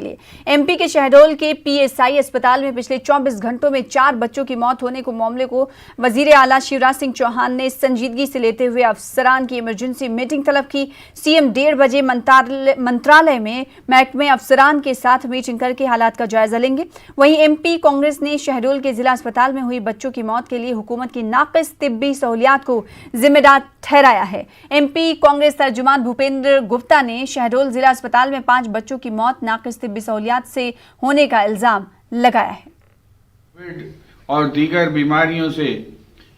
लिए एमपी के शहडोल के पीएसआई अस्पताल में पिछले 24 घंटों में 4 बच्चों की मौत होने को मामले को वजीर आला शिवराज सिंह चौहान ने संजीदगी से लेते हुए अफसरान की इमरजेंसी मीटिंग तलब की। सीएम 1:30 बजे मंत्रालय में महकमे अफसरान के साथ मीटिंग करके हालात का जायजा लेंगे। वहीं एमपी कांग्रेस ने शहडोल के जिला अस्पताल में हुई बच्चों की मौत के लिए हुकूमत की नाकिस तिब्बी सहूलियात को जिम्मेदार ठहराया है। एमपी कांग्रेस तर्जुमान भूपेंद्र गुप्ता ने शहडोल जिला अस्पताल में 5 बच्चों की मौत नाकिस तिब्बी सहूलियात से होने का इल्जाम लगाया है। कोविड और दीगर बीमारियों से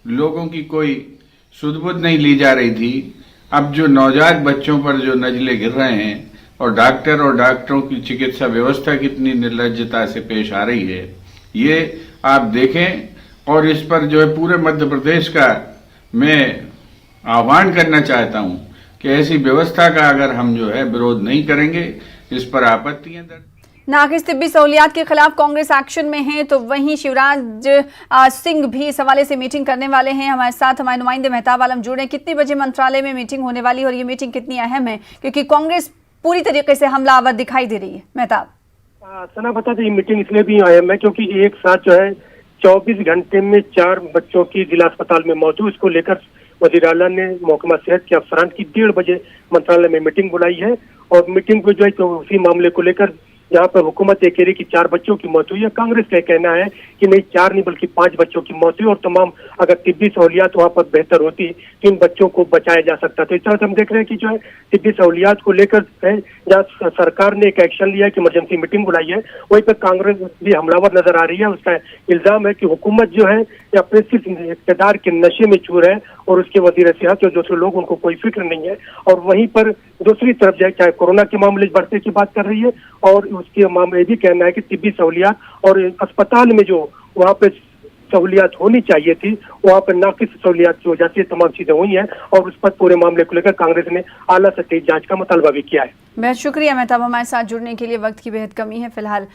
लोगों की कोई सुध-बुध नहीं ली जा रही थी। अब जो नवजात बच्चों पर जो नजले गिर रहे हैं और डॉक्टरों की चिकित्सा व्यवस्था कितनी निर्लज्जता से पेश आ रही है, ये आप देखें। और इस पर जो है पूरे मध्य प्रदेश का मैं आह्वान करना चाहता हूं कि ऐसी व्यवस्था का अगर हम जो है विरोध नहीं करेंगे, इस पर आपत्तियां दर्ज। नाकिस तिब्बी सहूलियात के खिलाफ कांग्रेस एक्शन में है, तो वहीं शिवराज सिंह भी इस हवाले से मीटिंग करने वाले हैं। हमारे साथ हमारे नुमाइंदे मेहताब आलम जुड़े हैं। कितने बजे मंत्रालय में मीटिंग होने वाली है और ये मीटिंग कितनी अहम है, क्योंकि कांग्रेस पूरी तरीके से हमलावर दिखाई दे रही है? मेहताब सना बता दें, ये मीटिंग इसलिए भी अहम है क्योंकि एक साथ जो है 24 घंटे में 4 बच्चों की जिला अस्पताल में मौत हुई। इसको लेकर वजीर आला ने महकमा सेहत के अफसरान की 1:30 बजे मंत्रालय में मीटिंग बुलाई है। और मीटिंग को जो है तो उसी मामले को लेकर जहाँ पर हुकूमत ये कह रही कि 4 बच्चों की मौत हुई है, कांग्रेस का कहना है कि नहीं 4 नहीं बल्कि 5 बच्चों की मौत हुई और तमाम अगर तिब्बी सहूलियात वहाँ पर बेहतर होती तो इन बच्चों को बचाया जा सकता। तो इस तरह से हम देख रहे हैं कि जो है तिब्बी सहूलियात को लेकर जहाँ सरकार ने एक एक्शन लिया है कि इमरजेंसी मीटिंग बुलाई है, वहीं पर कांग्रेस भी हमलावर नजर आ रही है। उसका इल्जाम है कि हुकूमत जो है अपने सिर्फ इक़्तिदार के नशे में चूर है और उसके वजीर सेहत और दूसरे लोग उनको कोई फिक्र नहीं है। और वहीं पर दूसरी तरफ जो है चाहे कोरोना के मामले बढ़ने की बात कर रही है और उसके मामले भी कहना है कि तिब्बी सहूलियात और अस्पताल में जो वहाँ पे सहूलियात होनी चाहिए थी वहाँ पर नाकिस सहूलियात की वजह से तमाम चीजें हुई हैं। और उस पर पूरे मामले को लेकर कांग्रेस ने आला से तेज जांच का मुतालबा भी किया है। बहुत शुक्रिया मेहताब, हमारे साथ जुड़ने के लिए। वक्त की बेहद कमी है फिलहाल।